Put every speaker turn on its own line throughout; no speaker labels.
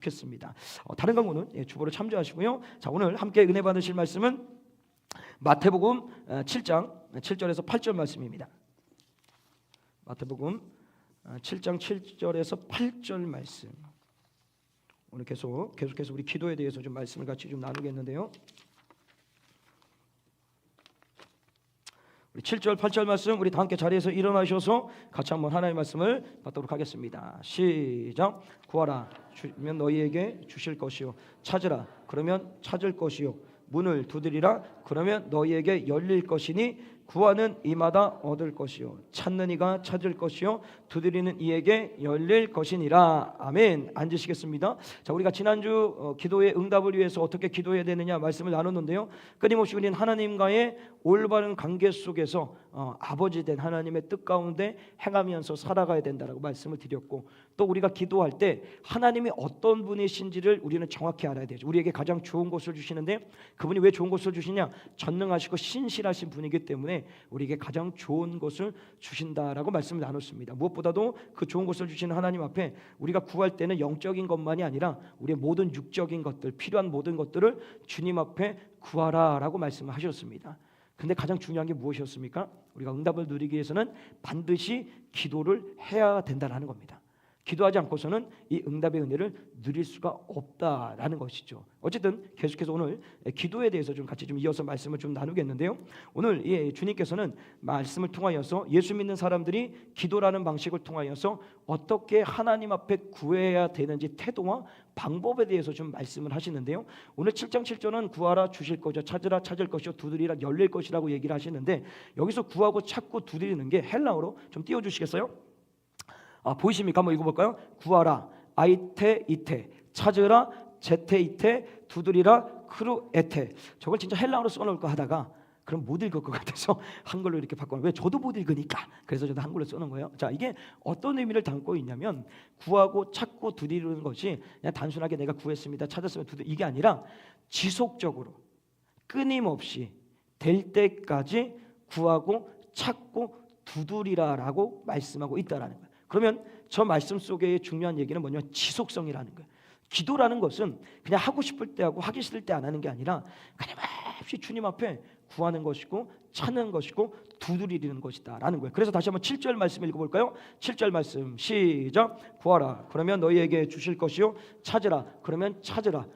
좋겠습니다. 다른 강문은 주보를 참조하시고요. 자, 오늘 함께 은혜 받으실 말씀은 마태복음 7장 7절에서 8절 말씀입니다. 마태복음 7장 7절에서 8절 말씀. 오늘 계속해서 우리 기도에 대해서 좀 말씀을 같이 좀 나누겠는데요. 우리 7절 8절 말씀 우리 다 함께 자리에서 일어나셔서 같이 한번 하나님의 말씀을 받도록 하겠습니다. 시작. 구하라 주면 너희에게 주실 것이요, 찾으라 그러면 찾을 것이요, 문을 두드리라 그러면 너희에게 열릴 것이니 구하는 이마다 얻을 것이요, 찾는 이가 찾을 것이요, 두드리는 이에게 열릴 것이니라. 아멘. 앉으시겠습니다. 자, 우리가 지난주 기도의 응답을 위해서 어떻게 기도해야 되느냐 말씀을 나눴는데요. 끊임없이 우리는 하나님과의 올바른 관계 속에서 아버지 된 하나님의 뜻 가운데 행하면서 살아가야 된다라고 말씀을 드렸고, 또 우리가 기도할 때 하나님이 어떤 분이신지를 우리는 정확히 알아야 되죠. 우리에게 가장 좋은 것을 주시는데 그분이 왜 좋은 것을 주시냐? 전능하시고 신실하신 분이기 때문에 우리에게 가장 좋은 것을 주신다라고 말씀을 나눴습니다. 무엇보다도 그 좋은 것을 주시는 하나님 앞에 우리가 구할 때는 영적인 것만이 아니라 우리의 모든 육적인 것들, 필요한 모든 것들을 주님 앞에 구하라라고 말씀을 하셨습니다. 근데 가장 중요한 게 무엇이었습니까? 우리가 응답을 누리기 위해서는 반드시 기도를 해야 된다는 겁니다. 기도하지 않고서는 이 응답의 은혜를 누릴 수가 없다라는 것이죠. 어쨌든 계속해서 오늘 기도에 대해서 좀 같이 좀 이어서 말씀을 좀 나누겠는데요. 오늘 주님께서는 말씀을 통하여서 예수 믿는 사람들이 기도라는 방식을 통하여서 어떻게 하나님 앞에 구해야 되는지 태도와 방법에 대해서 좀 말씀을 하시는데요. 오늘 7장 7절은 구하라 주실 것이요, 찾으라 찾을 것이요, 두드리라 열릴 것이라고 얘기를 하시는데, 여기서 구하고 찾고 두드리는 게 헬라어로 좀 띄워주시겠어요? 보이십니까? 한번 읽어볼까요? 구하라 아이테 이테, 찾으라 제테 이테, 두드리라 크루 에테. 저걸 진짜 헬라어로 써놓을까 하다가 그럼 못 읽을 것 같아서 한글로 이렇게 바꿔요. 왜? 저도 못 읽으니까. 그래서 저도 한글로 써놓은 거예요. 자, 이게 어떤 의미를 담고 있냐면, 구하고 찾고 두드리는 것이 그냥 단순하게 내가 구했습니다, 찾았습니다, 이게 아니라 지속적으로 끊임없이 될 때까지 구하고 찾고 두드리라라고 말씀하고 있다라는 거예요. 그러면 저 말씀 속의 중요한 얘기는 뭐냐면 지속성이라는 거예요. 기도라는 것은 그냥 하고 싶을 때 하고 하기 싫을 때 안 하는 게 아니라 끊임없이 주님 앞에 구하는 것이고 찾는 것이고 두드리는 것이다라는 거예요. 그래서 다시 한번 7절 말씀 읽어볼까요? 7절 말씀 시작. 구하라 그러면 너희에게 주실 것이요, 찾으라 그러면 찾으라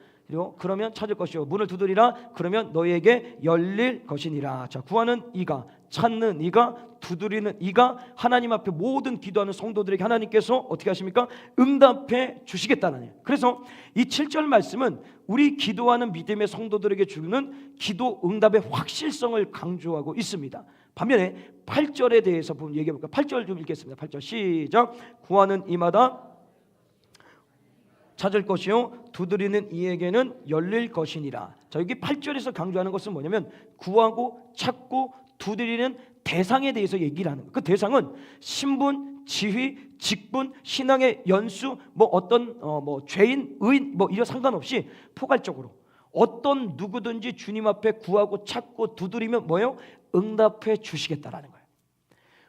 그러면 찾을 것이요, 문을 두드리라 그러면 너희에게 열릴 것이니라. 자, 구하는 이가, 찾는 이가, 두드리는 이가 하나님 앞에 모든 기도하는 성도들에게 하나님께서 어떻게 하십니까? 응답해 주시겠다는 거예요. 그래서 이 7절 말씀은 우리 기도하는 믿음의 성도들에게 주는 기도 응답의 확실성을 강조하고 있습니다. 반면에 8절에 대해서 보면 얘기해 볼까요? 8절 좀 읽겠습니다. 8절 시작. 구하는 이마다 찾을 것이요, 두드리는 이에게는 열릴 것이니라. 자, 여기 8절에서 강조하는 것은 뭐냐면 구하고 찾고 두드리는 대상에 대해서 얘기를 하는 거예요. 그 대상은 신분, 지위, 직분, 신앙의 연수, 뭐 어떤 죄인, 의인 뭐 이런 상관없이 포괄적으로 어떤 누구든지 주님 앞에 구하고 찾고 두드리면 뭐예요? 응답해 주시겠다라는 거예요.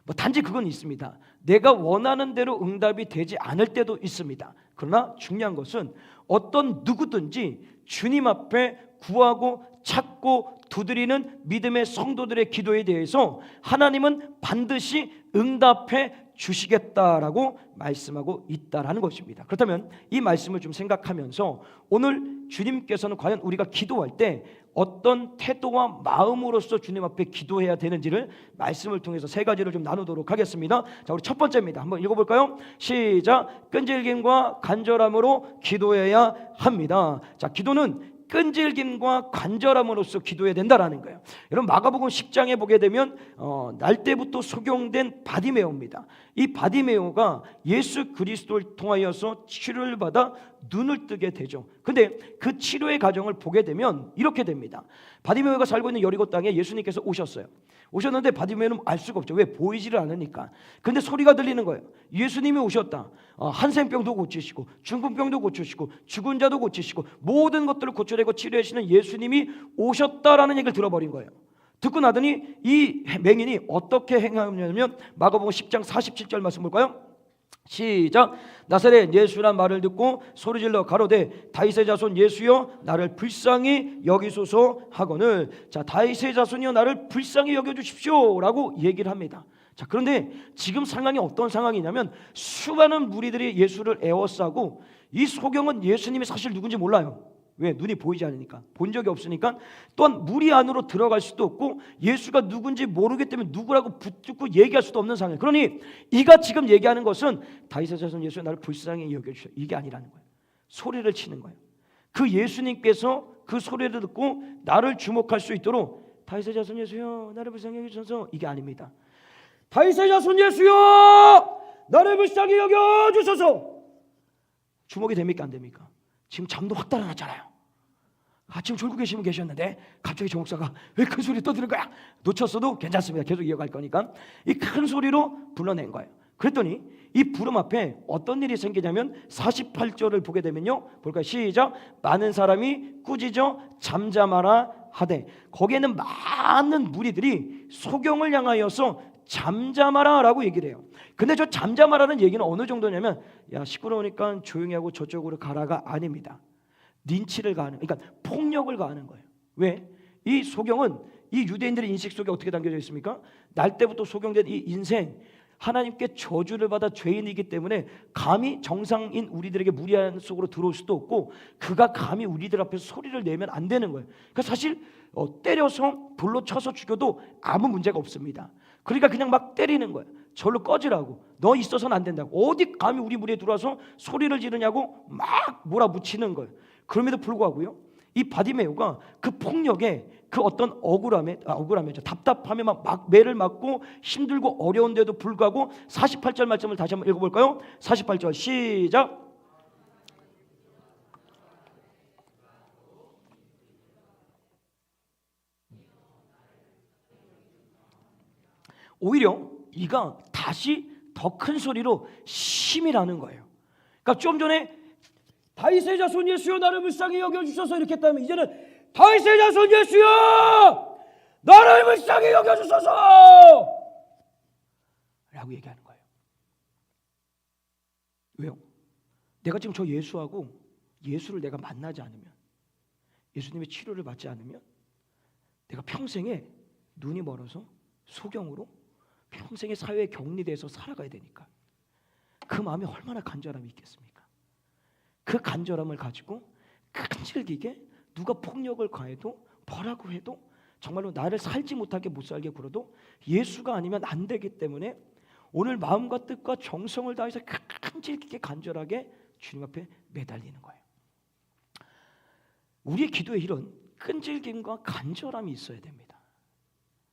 뭐 단지 그건 있습니다. 내가 원하는 대로 응답이 되지 않을 때도 있습니다. 그러나 중요한 것은 어떤 누구든지 주님 앞에 구하고 찾고 두드리는 믿음의 성도들의 기도에 대해서 하나님은 반드시 응답해 주시겠다라고 말씀하고 있다라는 것입니다. 그렇다면 이 말씀을 좀 생각하면서 오늘 주님께서는 과연 우리가 기도할 때 어떤 태도와 마음으로서 주님 앞에 기도해야 되는지를 말씀을 통해서 세 가지를 좀 나누도록 하겠습니다. 자, 우리 첫 번째입니다. 한번 읽어볼까요? 시작. 끈질김과 간절함으로 기도해야 합니다. 자, 기도는 끈질김과 간절함으로써 기도해야 된다라는 거예요. 여러분, 마가복음 10장에 보게 되면 날 때부터 소경된 바디메오입니다. 이 바디메오가 예수 그리스도를 통하여서 치료를 받아 눈을 뜨게 되죠. 근데 그 치료의 과정을 보게 되면 이렇게 됩니다. 바디메오가 살고 있는 여리고 땅에 예수님께서 오셨어요. 오셨는데 바디메오는 알 수가 없죠. 왜? 보이지를 않으니까. 근데 소리가 들리는 거예요. 예수님이 오셨다. 한센병도 고치시고 중풍병도 고치시고 죽은 자도 고치시고 모든 것들을 고쳐내고 치료하시는 예수님이 오셨다라는 얘기를 들어버린 거예요. 듣고 나더니 이 맹인이 어떻게 행하냐면 마가복음 10장 47절 말씀 볼까요? 시작. 나사렛 예수란 말을 듣고 소리질러 가로되 다윗의 자손 예수여 나를 불쌍히 여기소서 하거늘. 자, 다윗의 자손이여 나를 불쌍히 여겨주십시오 라고 얘기를 합니다. 자, 그런데 지금 상황이 어떤 상황이냐면 수많은 무리들이 예수를 에워싸고 이 소경은 예수님이 사실 누군지 몰라요. 왜? 눈이 보이지 않으니까, 본 적이 없으니까. 또한 무리 안으로 들어갈 수도 없고 예수가 누군지 모르기 때문에 누구라고 붙잡고 얘기할 수도 없는 상황이에요. 그러니 이가 지금 얘기하는 것은 다윗의 자손 예수여 나를 불쌍히 여겨주시오, 이게 아니라는 거예요. 소리를 치는 거예요. 그 예수님께서 그 소리를 듣고 나를 주목할 수 있도록 다윗의 자손 예수여 나를 불쌍히 여겨주소서, 이게 아닙니다. 다윗의 자손 예수여 나를 불쌍히 여겨주소서. 주목이 됩니까 안 됩니까? 지금 잠도 확 달아났잖아요. 지금 졸고 계시면 계셨는데 갑자기 저 목사가 왜 큰 소리 떠드는 거야? 놓쳤어도 괜찮습니다. 계속 이어갈 거니까 이 큰 소리로 불러낸 거예요. 그랬더니 이 부름 앞에 어떤 일이 생기냐면 48절을 보게 되면요, 볼까요? 시작. 많은 사람이 꾸짖어 잠잠하라 하되. 거기에는 많은 무리들이 소경을 향하여서 잠잠하라 라고 얘기를 해요. 근데 저 잠잠하라는 얘기는 어느 정도냐면 야 시끄러우니까 조용히 하고 저쪽으로 가라가 아닙니다. 린치를 가하는, 그러니까 폭력을 가하는 거예요. 왜? 이 소경은 이 유대인들의 인식 속에 어떻게 담겨져 있습니까? 날 때부터 소경된 이 인생, 하나님께 저주를 받아 죄인이기 때문에 감히 정상인 우리들에게 무리 안 속으로 들어올 수도 없고 그가 감히 우리들 앞에서 소리를 내면 안 되는 거예요. 그러니까 사실 때려서 불로 쳐서 죽여도 아무 문제가 없습니다. 그러니까 그냥 막 때리는 거예요. 절로 꺼지라고, 너 있어서는 안 된다고, 어디 감히 우리 무리에 들어와서 소리를 지르냐고 막 몰아붙이는 거예요. 그럼에도 불구하고요, 이 바디메오가 그 폭력에 그 어떤 억울함이죠, 답답함에 막 매를 맞고 힘들고 어려운데도 불구하고 48절 말씀을 다시 한번 읽어볼까요? 48절 시작. 오히려 이가 다시 더 큰 소리로 심이라는 거예요. 그러니까 좀 전에 다윗의 자손 예수여 나를 불쌍히 여겨주소서 이렇게 했다면 이제는 다윗의 자손 예수여 나를 불쌍히 여겨주소서 라고 얘기하는 거예요. 왜요? 내가 지금 저 예수하고 예수를 내가 만나지 않으면, 예수님의 치료를 받지 않으면 내가 평생에 눈이 멀어서 소경으로 평생의 사회에 격리돼서 살아가야 되니까 그 마음이 얼마나 간절함이 있겠습니까? 그 간절함을 가지고 끈질기게 누가 폭력을 가해도 뭐라고 해도 정말로 나를 살지 못하게 못 살게 굴어도 예수가 아니면 안 되기 때문에 오늘 마음과 뜻과 정성을 다해서 끈질기게 간절하게 주님 앞에 매달리는 거예요. 우리의 기도에 이런 끈질김과 간절함이 있어야 됩니다.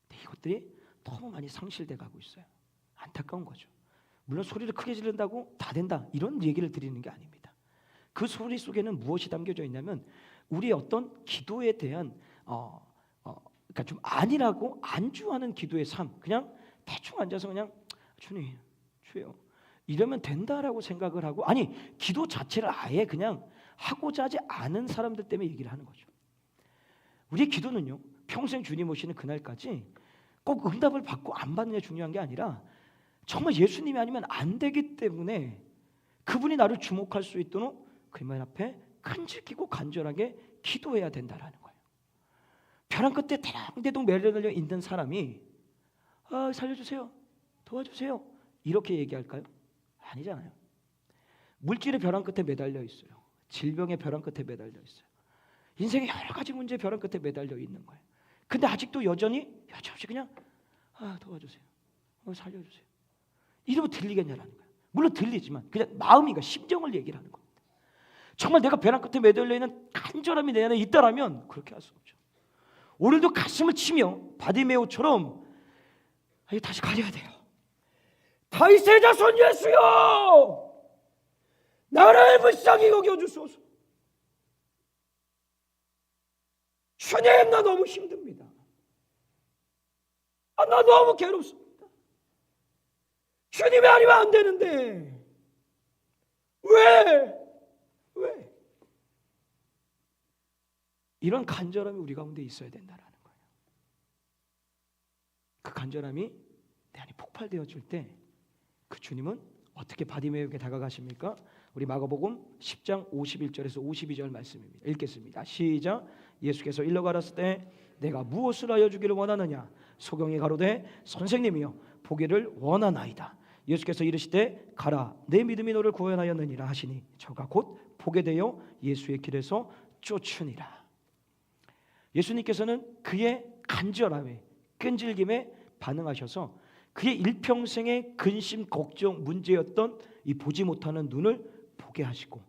근데 이것들이 너무 많이 상실돼 가고 있어요. 안타까운 거죠. 물론 소리를 크게 지른다고 다 된다 이런 얘기를 드리는 게 아닙니다. 그 소리 속에는 무엇이 담겨져 있냐면 우리의 어떤 기도에 대한 그러니까 좀 아니라고 안주하는 기도의 삶, 그냥 대충 앉아서 그냥 주님 주여 이러면 된다라고 생각을 하고, 아니 기도 자체를 아예 그냥 하고자 하지 않은 사람들 때문에 얘기를 하는 거죠. 우리의 기도는요, 평생 주님 오시는 그날까지 꼭 응답을 받고 안 받느냐 중요한 게 아니라 정말 예수님이 아니면 안 되기 때문에 그분이 나를 주목할 수 있도록 그분 앞에 끈질기고 간절하게 기도해야 된다라는 거예요. 벼랑 끝에 대롱대롱 매달려 있는 사람이 살려주세요, 도와주세요 이렇게 얘기할까요? 아니잖아요. 물질의 벼랑 끝에 매달려 있어요. 질병의 벼랑 끝에 매달려 있어요. 인생의 여러 가지 문제의 벼랑 끝에 매달려 있는 거예요. 근데 아직도 여전히 여지없이 그냥 도와주세요, 살려주세요 이러면 들리겠냐라는 거예요. 물론 들리지만 그냥 마음인가 심정을 얘기를 하는 겁니다. 정말 내가 벼랑 끝에 매달려 있는 간절함이 내 안에 있다라면 그렇게 할 수 없죠. 오늘도 가슴을 치며 바디메오처럼 다시 가려야 돼요. 다윗의 자손 예수여 나를 불쌍히 여겨주소서. 주님 나 너무 힘듭니다. 나 너무 괴롭습니다. 주님이 아니면 안 되는데 왜? 이런 간절함이 우리 가운데 있어야 된다라는 거예요. 그 간절함이 내 안에 폭발되어질 때 그 주님은 어떻게 바디메오에게 다가가십니까? 우리 마가복음 10장 51절에서 52절 말씀입니다. 읽겠습니다. 시작. 예수께서 일러 가라사대 때 내가 무엇을 하여 주기를 원하느냐? 소경이 가로되 선생님이여 보기를 원하나이다. 예수께서 이르시되 가라 내 믿음이 너를 구원하였느니라 하시니 저가 곧 보게 되어 예수의 길에서 쫓으니라. 예수님께서는 그의 간절함에 끈질김에 반응하셔서 그의 일평생의 근심 걱정 문제였던 이 보지 못하는 눈을 보게 하시고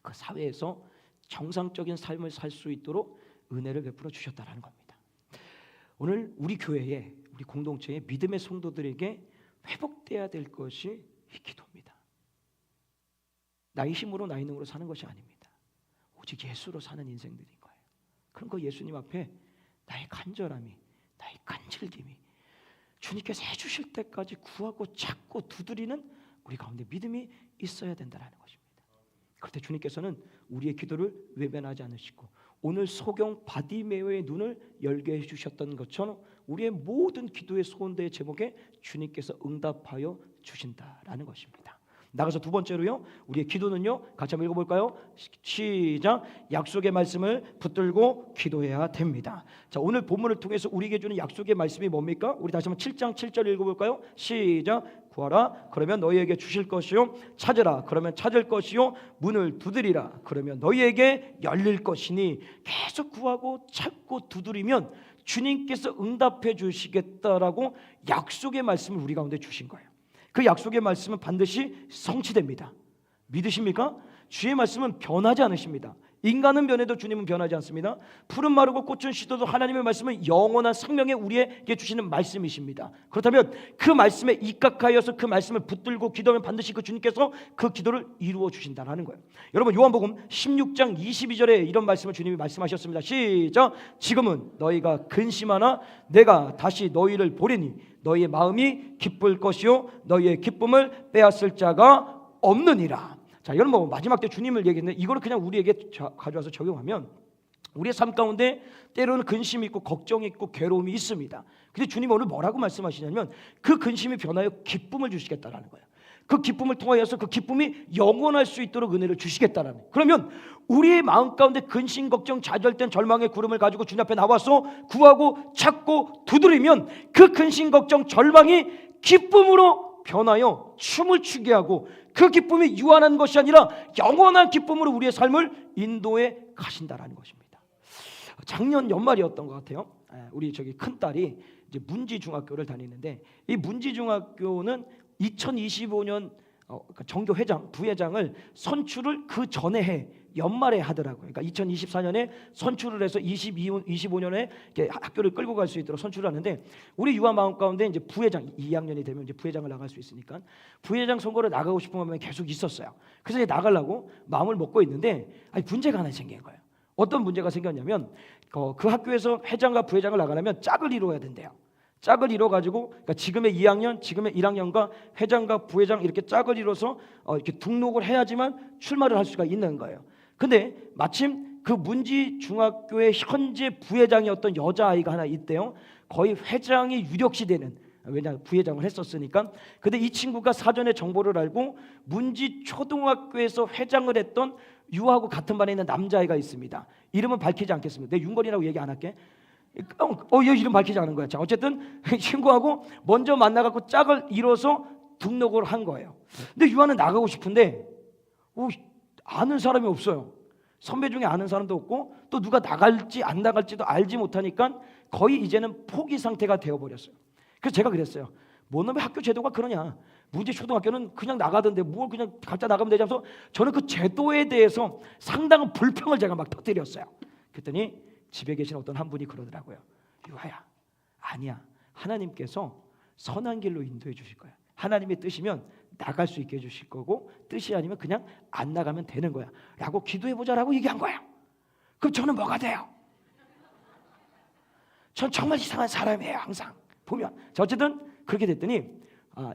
그 사회에서 정상적인 삶을 살 수 있도록 은혜를 베풀어 주셨다라는 겁니다. 오늘 우리 교회에 우리 공동체의 믿음의 성도들에게 회복돼야 될 것이 이 기도입니다. 나의 힘으로 나의 능으로 사는 것이 아닙니다. 오직 예수로 사는 인생들인 거예요. 그런 거 예수님 앞에 나의 간절함이 나의 간절김이 주님께서 해주실 때까지 구하고 찾고 두드리는 우리 가운데 믿음이 있어야 된다는 것입니다. 그럴 때 주님께서는 우리의 기도를 외면하지 않으시고 오늘 소경 바디메오의 눈을 열게 해주셨던 것처럼 우리의 모든 기도의 소원대의 제목에 주님께서 응답하여 주신다라는 것입니다. 나가서 두 번째로요, 우리의 기도는요, 같이 한번 읽어볼까요? 시작. 약속의 말씀을 붙들고 기도해야 됩니다. 자, 오늘 본문을 통해서 우리에게 주는 약속의 말씀이 뭡니까? 우리 다시 한번 7장 7절 읽어볼까요? 시작. 구하라 그러면 너희에게 주실 것이요, 찾으라 그러면 찾을 것이요, 문을 두드리라 그러면 너희에게 열릴 것이니 계속 구하고 찾고 두드리면 주님께서 응답해 주시겠다라고 약속의 말씀을 우리 가운데 주신 거예요. 그 약속의 말씀은 반드시 성취됩니다. 믿으십니까? 주의 말씀은 변하지 않으십니다. 인간은 변해도 주님은 변하지 않습니다. 푸른 마르고 꽃은 시들어도 하나님의 말씀은 영원한 생명에 우리에게 주시는 말씀이십니다. 그렇다면 그 말씀에 입각하여서 그 말씀을 붙들고 기도하면 반드시 그 주님께서 그 기도를 이루어 주신다는 거예요. 여러분 요한복음 16장 22절에 이런 말씀을 주님이 말씀하셨습니다. 시작. 지금은 너희가 근심하나 내가 다시 너희를 보리니 너희의 마음이 기쁠 것이요 너희의 기쁨을 빼앗을 자가 없느니라. 자, 여러분 뭐 마지막 때 주님을 얘기했는데 이거를 그냥 우리에게 가져와서 적용하면 우리의 삶 가운데 때로는 근심이 있고 걱정이 있고 괴로움이 있습니다. 근데 주님은 오늘 뭐라고 말씀하시냐면 그 근심이 변하여 기쁨을 주시겠다라는 거예요. 그 기쁨을 통하여서 그 기쁨이 영원할 수 있도록 은혜를 주시겠다라는 거예요. 그러면 우리의 마음 가운데 근심 걱정 좌절된 절망의 구름을 가지고 주님 앞에 나와서 구하고 찾고 두드리면 그 근심 걱정 절망이 기쁨으로 변하여 춤을 추게 하고 그 기쁨이 유한한 것이 아니라 영원한 기쁨으로 우리의 삶을 인도해 가신다라는 것입니다. 작년 연말이었던 것 같아요. 우리 저기 큰 딸이 이제 문지중학교를 다니는데 이 문지중학교는 2025년 정교 회장, 부회장을 선출을 그 전에 해 연말에 하더라고요. 그러니까 2024년에 선출을 해서 25년에 학교를 끌고 갈 수 있도록 선출을 하는데 우리 유아 마음 가운데 이제 부회장 2학년이 되면 이제 부회장을 나갈 수 있으니까 부회장 선거를 나가고 싶은 마음이 계속 있었어요. 그래서 이제 나가려고 마음을 먹고 있는데 문제가 하나 생긴 거예요. 어떤 문제가 생겼냐면 그 학교에서 회장과 부회장을 나가려면 짝을 이루어야 된대요. 짝을 이뤄가지고 그러니까 지금의 2학년, 지금의 1학년과 회장과 부회장 이렇게 짝을 이뤄서 이렇게 등록을 해야지만 출마를 할 수가 있는 거예요. 근데 마침 그 문지중학교의 현재 부회장이었던 여자아이가 하나 있대요. 거의 회장이 유력시되는, 왜냐 부회장을 했었으니까. 근데 이 친구가 사전에 정보를 알고 문지초등학교에서 회장을 했던 유하고 같은 반에 있는 남자아이가 있습니다. 이름은 밝히지 않겠습니다. 내 윤건이라고 얘기 안 할게. 얘 이름 밝히지 않은 거야. 자, 어쨌든 친구하고 먼저 만나갖고 짝을 이뤄서 등록을 한 거예요. 근데 유아는 나가고 싶은데 아는 사람이 없어요. 선배 중에 아는 사람도 없고 또 누가 나갈지 안 나갈지도 알지 못하니까 거의 이제는 포기 상태가 되어버렸어요. 그래서 제가 그랬어요. 뭔 놈의 학교 제도가 그러냐. 문지초등학교는 그냥 나가던데 뭘 그냥 각자 나가면 되지 하면서 저는 그 제도에 대해서 상당한 불평을 제가 막 터뜨렸어요. 그랬더니 집에 계신 어떤 한 분이 그러더라고요. 유아야, 아니야. 하나님께서 선한 길로 인도해 주실 거야. 하나님의 뜻이면 나갈 수 있게 해주실 거고 뜻이 아니면 그냥 안 나가면 되는 거야 라고 기도해보자라고 얘기한 거예요. 그럼 저는 뭐가 돼요? 전 정말 이상한 사람이에요. 항상 보면. 자, 어쨌든 그렇게 됐더니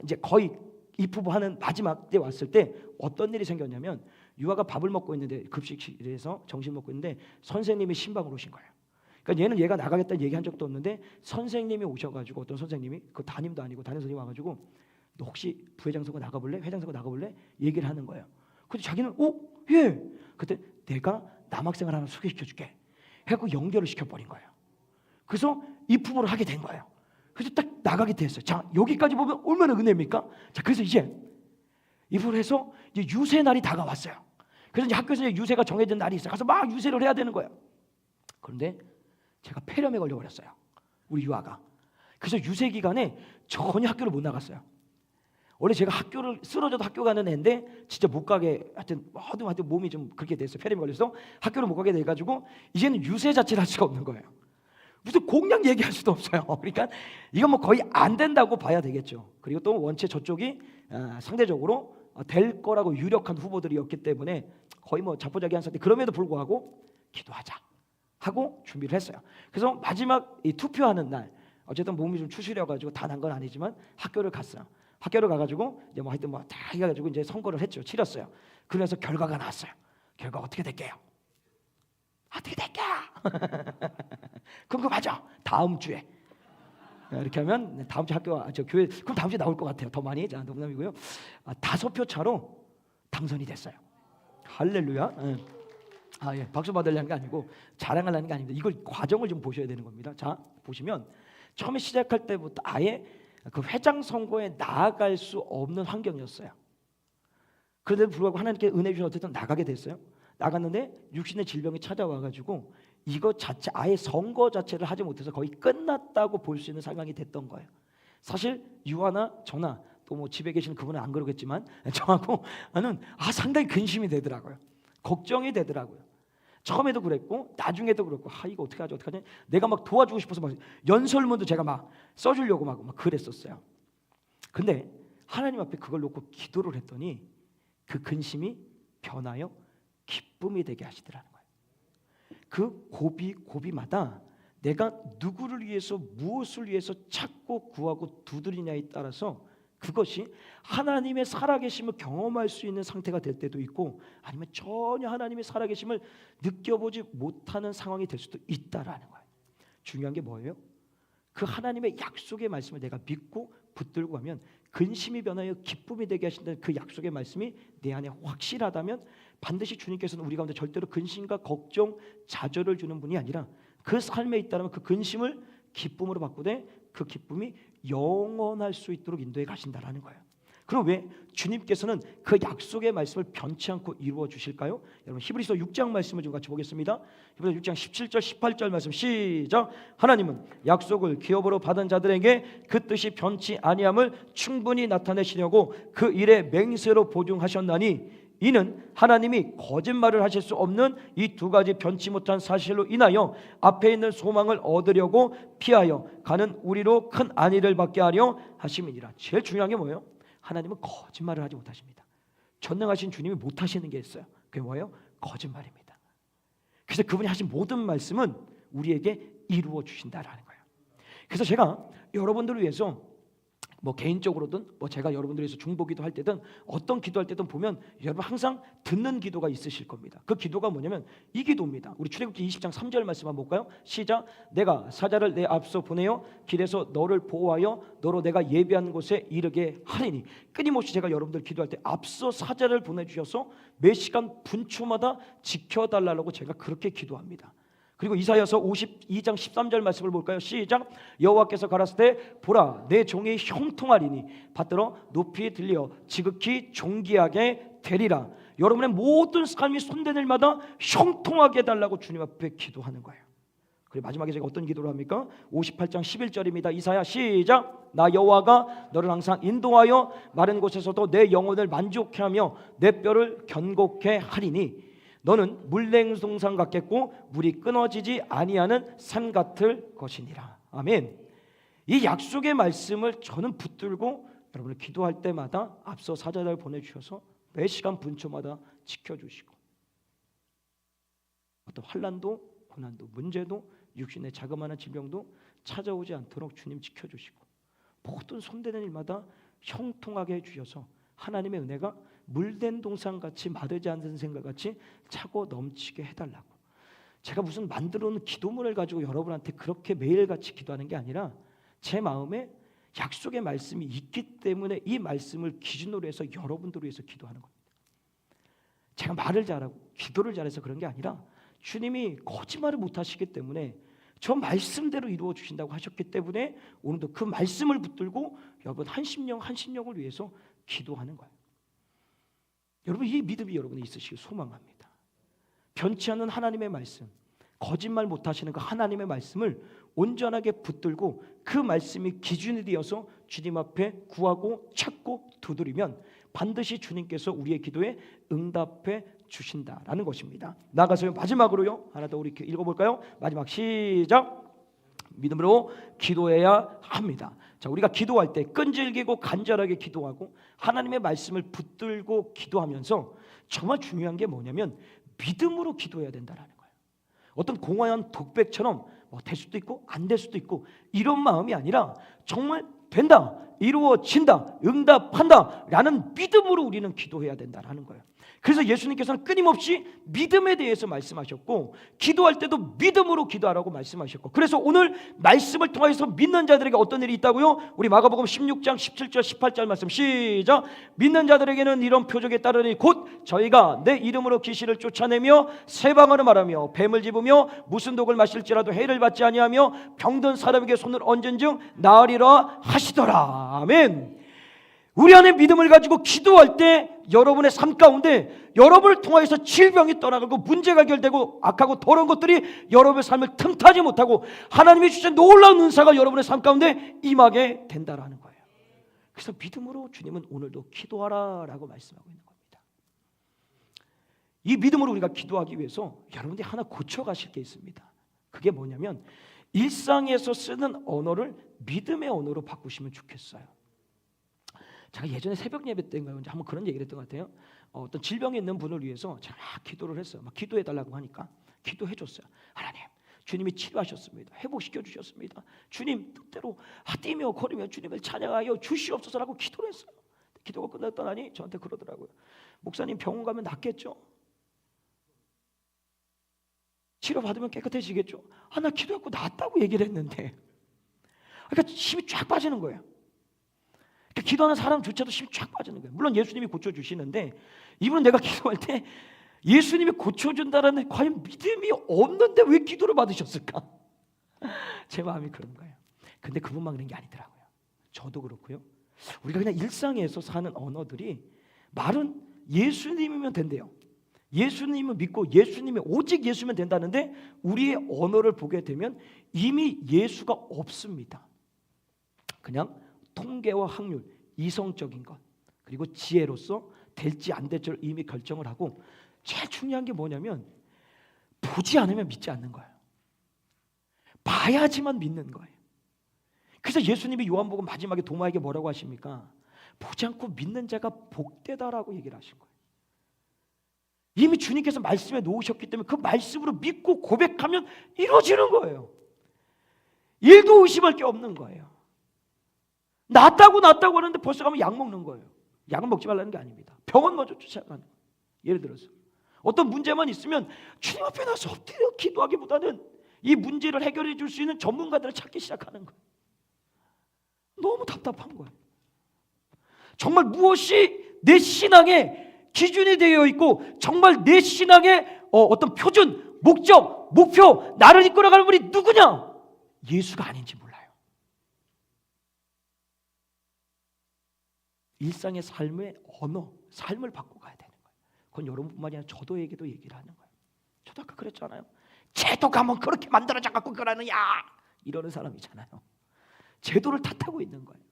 이제 거의 입후보하는 마지막 때 왔을 때 어떤 일이 생겼냐면 유아가 밥을 먹고 있는데 급식실에서 점심 먹고 있는데 선생님이 신방으로 오신 거예요. 그러니까 얘는 얘가 나가겠다는 얘기한 적도 없는데 선생님이 오셔가지고 어떤 선생님이 그 담임도 아니고 담임 선생님이 와가지고 너 혹시 부회장 선거 나가볼래? 회장 선거 나가볼래? 얘기를 하는 거예요. 근데 자기는 예. 그때 내가 남학생을 하나 소개시켜줄게 해고 연결을 시켜버린 거예요. 그래서 입후보를 하게 된 거예요. 그래서 딱 나가게 됐어요. 자, 여기까지 보면 얼마나 은혜입니까? 자, 그래서 이제 입후보를 해서 이제 유세 날이 다가왔어요. 그래서 이제 학교에서 이제 유세가 정해진 날이 있어요. 가서 막 유세를 해야 되는 거예요. 그런데 제가 폐렴에 걸려버렸어요. 우리 유아가. 그래서 유세 기간에 전혀 학교를 못 나갔어요. 원래 제가 학교를 쓰러져도 학교 가는 애인데 진짜 못 가게 하여튼 몸이 좀 그렇게 됐어요. 폐렴이 걸려서 학교를 못 가게 돼가지고 이제는 유세 자체를 할 수가 없는 거예요. 무슨 공약 얘기할 수도 없어요. 그러니까 이건 뭐 거의 안 된다고 봐야 되겠죠. 그리고 또 원체 저쪽이 상대적으로 될 거라고 유력한 후보들이었기 때문에 거의 뭐 자포자기한 상태. 그럼에도 불구하고 기도하자 하고 준비를 했어요. 그래서 마지막 이 투표하는 날 어쨌든 몸이 좀 추스려가지고 다 난 건 아니지만 학교를 갔어요. 학교를 가가지고 이제 뭐 하여튼 뭐 다 해가지고 이제 선거를 했죠. 치렀어요. 그래서 결과가 나왔어요. 결과 어떻게 될게요? 어떻게 될게요? 그럼 그거 맞아. 다음 주에 이렇게 하면 다음 주 학교 교회 그럼 다음 주에 나올 것 같아요. 더 많이. 자, 농담이고요. 5표 차로 당선이 됐어요. 할렐루야. 예, 박수 받으려는 게 아니고 자랑하려는 게 아닙니다. 이걸 과정을 좀 보셔야 되는 겁니다. 자, 보시면 처음에 시작할 때부터 아예 그 회장 선거에 나아갈 수 없는 환경이었어요. 그런데도 불구하고 하나님께 은혜 주셔서 어쨌든 나가게 됐어요. 나갔는데 육신의 질병이 찾아와가지고 이것 자체 아예 선거 자체를 하지 못해서 거의 끝났다고 볼 수 있는 상황이 됐던 거예요. 사실 유아나 저나 또 뭐 집에 계시는 그분은 안 그러겠지만 저하고 나는 상당히 근심이 되더라고요. 걱정이 되더라고요. 처음에도 그랬고 나중에도 그랬고 이거 어떻게 하지 내가 막 도와주고 싶어서 막 연설문도 제가 막 써주려고 막 그랬었어요. 근데 하나님 앞에 그걸 놓고 기도를 했더니 그 근심이 변하여 기쁨이 되게 하시더라는 거예요. 그 고비마다 내가 누구를 위해서 무엇을 위해서 찾고 구하고 두드리냐에 따라서 그것이 하나님의 살아계심을 경험할 수 있는 상태가 될 때도 있고 아니면 전혀 하나님의 살아계심을 느껴보지 못하는 상황이 될 수도 있다라는 거예요. 중요한 게 뭐예요? 그 하나님의 약속의 말씀을 내가 믿고 붙들고 가면 근심이 변하여 기쁨이 되게 하신다는 그 약속의 말씀이 내 안에 확실하다면 반드시 주님께서는 우리 가운데 절대로 근심과 걱정, 좌절을 주는 분이 아니라 그 삶에 있다면 그 근심을 기쁨으로 바꾸되 그 기쁨이 영원할 수 있도록 인도해 가신다라는 거예요. 그럼 왜 주님께서는 그 약속의 말씀을 변치 않고 이루어 주실까요? 여러분 히브리서 6장 말씀을 좀 같이 보겠습니다. 히브리서 6장 17절 18절 말씀 시작. 하나님은 약속을 기업으로 받은 자들에게 그 뜻이 변치 아니함을 충분히 나타내시려고 그 일에 맹세로 보증하셨나니 이는 하나님이 거짓말을 하실 수 없는 이 두 가지 변치 못한 사실로 인하여 앞에 있는 소망을 얻으려고 피하여 가는 우리로 큰 안위를 받게 하려 하심이니라. 제일 중요한 게 뭐예요? 하나님은 거짓말을 하지 못하십니다. 전능하신 주님이 못하시는 게 있어요. 그게 뭐예요? 거짓말입니다. 그래서 그분이 하신 모든 말씀은 우리에게 이루어 주신다라는 거예요. 그래서 제가 여러분들을 위해서 뭐 개인적으로든 뭐 제가 여러분들을 위해서 중보기도 할 때든 어떤 기도할 때든 보면 여러분 항상 듣는 기도가 있으실 겁니다. 그 기도가 뭐냐면 이 기도입니다. 우리 출애굽기 20장 3절 말씀 한번 볼까요? 시작. 내가 사자를 내 앞서 보내어 길에서 너를 보호하여 너로 내가 예비한 곳에 이르게 하리니. 끊임없이 제가 여러분들 기도할 때 앞서 사자를 보내주셔서 매 시간 분초마다 지켜달라고 제가 그렇게 기도합니다. 그리고 이사야서 52장 13절 말씀을 볼까요? 시작. 여호와께서 가라사대 보라 내 종이 형통하리니 받들어 높이 들려 지극히 존귀하게 되리라. 여러분의 모든 삶이 손댄 일마다 형통하게 해달라고 주님 앞에 기도하는 거예요. 그리고 마지막에 제가 어떤 기도를 합니까? 58장 11절입니다. 이사야 시작. 나 여호와가 너를 항상 인도하여 마른 곳에서도 내 영혼을 만족케 하며 내 뼈를 견고케 하리니 너는 물냉동산 같겠고 물이 끊어지지 아니하는 산 같을 것이니라. 아멘. 이 약속의 말씀을 저는 붙들고 여러분을 기도할 때마다 앞서 사자를 보내주셔서 매 시간 분초마다 지켜주시고 어떤 환난도 고난도 문제도 육신의 자그마한 질병도 찾아오지 않도록 주님 지켜주시고 모든 손대는 일마다 형통하게 해주셔서 하나님의 은혜가 물된 동산같이 마르지 않는 생각같이 차고 넘치게 해달라고. 제가 무슨 만들어 놓은 기도문을 가지고 여러분한테 그렇게 매일같이 기도하는 게 아니라 제 마음에 약속의 말씀이 있기 때문에 이 말씀을 기준으로 해서 여러분들을 위해서 기도하는 겁니다. 제가 말을 잘하고 기도를 잘해서 그런 게 아니라 주님이 거짓말을 못하시기 때문에 저 말씀대로 이루어 주신다고 하셨기 때문에 오늘도 그 말씀을 붙들고 여러분 한 심령을 위해서 기도하는 거예요. 여러분 이 믿음이 여러분이 있으시길 소망합니다. 변치 않는 하나님의 말씀, 거짓말 못하시는 그 하나님의 말씀을 온전하게 붙들고 그 말씀이 기준이 되어서 주님 앞에 구하고 찾고 두드리면 반드시 주님께서 우리의 기도에 응답해 주신다라는 것입니다. 나가서요 마지막으로요 하나 더 우리 읽어볼까요? 마지막 시작. 믿음으로 기도해야 합니다. 자, 우리가 기도할 때 끈질기고 간절하게 기도하고 하나님의 말씀을 붙들고 기도하면서 정말 중요한 게 뭐냐면 믿음으로 기도해야 된다라는 거예요. 어떤 공허한 독백처럼 될 수도 있고 안 될 수도 있고 이런 마음이 아니라 정말 된다, 이루어진다, 응답한다 라는 믿음으로 우리는 기도해야 된다라는 거예요. 그래서 예수님께서는 끊임없이 믿음에 대해서 말씀하셨고 기도할 때도 믿음으로 기도하라고 말씀하셨고, 그래서 오늘 말씀을 통해서 믿는 자들에게 어떤 일이 있다고요? 우리 마가복음 16장 17절 18절 말씀 시작. 믿는 자들에게는 이런 표적에 따르니 곧 저희가 내 이름으로 귀신을 쫓아내며 새 방언을 말하며 뱀을 집으며 무슨 독을 마실지라도 해를 받지 아니하며 병든 사람에게 손을 얹은즉 나으리라 하시더라. 아멘. 우리 안에 믿음을 가지고 기도할 때 여러분의 삶 가운데 여러분을 통해서 질병이 떠나가고 문제가 해결되고 악하고 더러운 것들이 여러분의 삶을 틈타지 못하고 하나님이 주신 놀라운 은사가 여러분의 삶 가운데 임하게 된다라는 거예요. 그래서 믿음으로 주님은 오늘도 기도하라라고 말씀하고 있는 겁니다. 이 믿음으로 우리가 기도하기 위해서 여러분들이 하나 고쳐가실 게 있습니다. 그게 뭐냐면 일상에서 쓰는 언어를 믿음의 언어로 바꾸시면 좋겠어요. 제가 예전에 새벽 예배 때인가요? 한번 그런 얘기를 했던 것 같아요. 어떤 질병에 있는 분을 위해서 제가 막 기도를 했어요. 막 기도해달라고 하니까 기도해 줬어요. 하나님, 주님이 치료하셨습니다. 회복시켜 주셨습니다. 주님 뜻대로 뛰며 걸으며 주님을 찬양하여 주시옵소서라고 기도를 했어요. 기도가 끝났더니 저한테 그러더라고요. 목사님 병원 가면 낫겠죠? 치료받으면 깨끗해지겠죠? 나 기도했고 낫다고 얘기를 했는데, 그러니까 힘이 쫙 빠지는 거예요. 기도하는 사람조차도 힘이 쫙 빠지는 거예요. 물론 예수님이 고쳐주시는데 이분은 내가 기도할 때 예수님이 고쳐준다라는 과연 믿음이 없는데 왜 기도를 받으셨을까? 제 마음이 그런 거예요. 근데 그분만 그런 게 아니더라고요. 저도 그렇고요. 우리가 그냥 일상에서 사는 언어들이 말은 예수님이면 된대요. 예수님을 믿고 예수님이 오직 예수면 된다는데 우리의 언어를 보게 되면 이미 예수가 없습니다. 그냥 통계와 확률, 이성적인 것, 그리고 지혜로서 될지 안 될지를 이미 결정을 하고, 제일 중요한 게 뭐냐면 보지 않으면 믿지 않는 거예요. 봐야지만 믿는 거예요. 그래서 예수님이 요한복음 마지막에 도마에게 뭐라고 하십니까? 보지 않고 믿는 자가 복되다라고 얘기를 하신 거예요. 이미 주님께서 말씀에 놓으셨기 때문에 그 말씀으로 믿고 고백하면 이루어지는 거예요. 일도 의심할 게 없는 거예요. 낫다고 하는데 벌써 가면 약 먹는 거예요. 약을 먹지 말라는 게 아닙니다. 병원 먼저 쫓아가는 거예요. 예를 들어서 어떤 문제만 있으면 주님 앞에 나서 엎드려 기도하기보다는 이 문제를 해결해 줄 수 있는 전문가들을 찾기 시작하는 거예요. 너무 답답한 거예요. 정말 무엇이 내 신앙의 기준이 되어 있고 정말 내 신앙의 어떤 표준, 목적, 목표, 나를 이끌어가는 분이 누구냐? 예수가 아닌지 몰라요. 일상의 삶의 언어, 삶을 바꿔가야 되는 거예요. 그건 여러분뿐만이 아니라 저도에게도 얘기를 하는 거예요. 저도 아까 그랬잖아요. 제도가 뭐 그렇게 만들어져갖고 그러느냐 이러는 사람이잖아요. 제도를 탓하고 있는 거예요.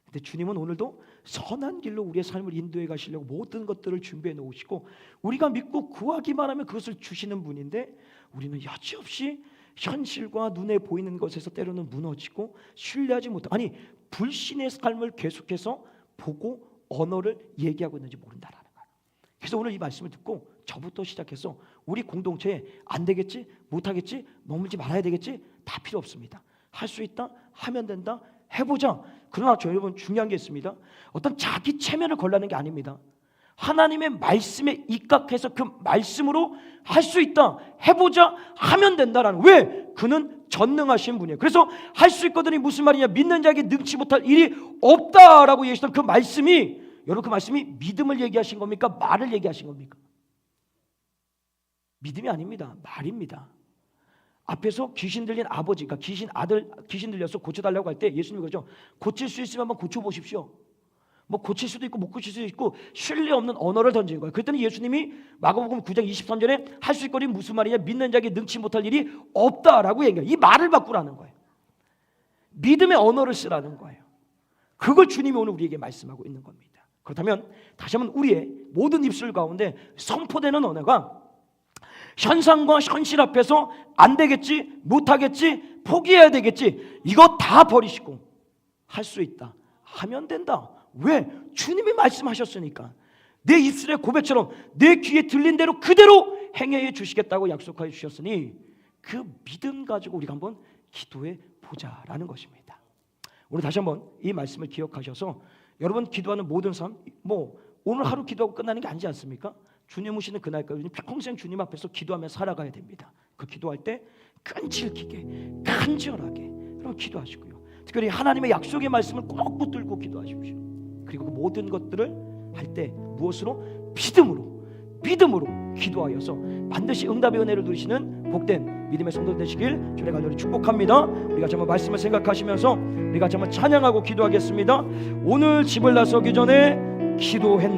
근데 주님은 오늘도 선한 길로 우리의 삶을 인도해 가시려고 모든 것들을 준비해 놓으시고 우리가 믿고 구하기만 하면 그것을 주시는 분인데 우리는 여지없이 현실과 눈에 보이는 것에서 때로는 무너지고 신뢰하지 못하고, 아니 불신의 삶을 계속해서 보고 언어를 얘기하고 있는지 모른다라는 거예요. 그래서 오늘 이 말씀을 듣고 저부터 시작해서 우리 공동체에 안 되겠지, 못하겠지, 머물지 말아야 되겠지 다 필요 없습니다. 할 수 있다, 하면 된다, 해보자. 그러나 저 여러분 중요한 게 있습니다. 어떤 자기 체면을 걸라는 게 아닙니다. 하나님의 말씀에 입각해서 그 말씀으로 할 수 있다, 해보자, 하면 된다라는, 왜? 그는 전능하신 분이에요. 그래서 할 수 있거든이 무슨 말이냐? 믿는 자에게 능치 못할 일이 없다라고 얘기했던 그 말씀이, 여러분 그 말씀이 믿음을 얘기하신 겁니까? 말을 얘기하신 겁니까? 믿음이 아닙니다. 말입니다. 앞에서 귀신 들린 아버지가 귀신 들려서 고쳐달라고 할 때 예수님이 그러죠. 고칠 수 있으면 한번 고쳐보십시오. 뭐 고칠 수도 있고 못 고칠 수도 있고 신뢰 없는 언어를 던진 거예요. 그랬더니 예수님이 마가복음 9장 23절에 할 수 있거니 무슨 말이냐? 믿는 자에게 능치 못할 일이 없다라고 얘기해요. 이 말을 바꾸라는 거예요. 믿음의 언어를 쓰라는 거예요. 그걸 주님이 오늘 우리에게 말씀하고 있는 겁니다. 그렇다면 다시 한번 우리의 모든 입술 가운데 선포되는 언어가 현상과 현실 앞에서 안 되겠지, 못하겠지, 포기해야 되겠지, 이거 다 버리시고 할 수 있다, 하면 된다. 왜? 주님이 말씀하셨으니까. 내 입술의 고백처럼 내 귀에 들린 대로 그대로 행해 주시겠다고 약속하여 주셨으니 그 믿음 가지고 우리가 한번 기도해 보자라는 것입니다. 오늘 다시 한번 이 말씀을 기억하셔서 여러분 기도하는 모든 삶, 오늘 하루 기도하고 끝나는 게 아니지 않습니까? 주님 오시는 그날까지 평생 주님 앞에서 기도하며 살아가야 됩니다. 그 기도할 때 끈질기게 간절하게 여러분 기도하시고요. 특별히 하나님의 약속의 말씀을 꼭 붙들고 기도하십시오. 그리고 그 모든 것들을 할 때 무엇으로? 믿음으로 기도하여서 반드시 응답의 은혜를 누리시는 복된 믿음의 성도 되시길 주의 간절히 축복합니다. 우리가 정말 말씀을 생각하시면서 우리가 정말 찬양하고 기도하겠습니다. 오늘 집을 나서기 전에 기도했나요?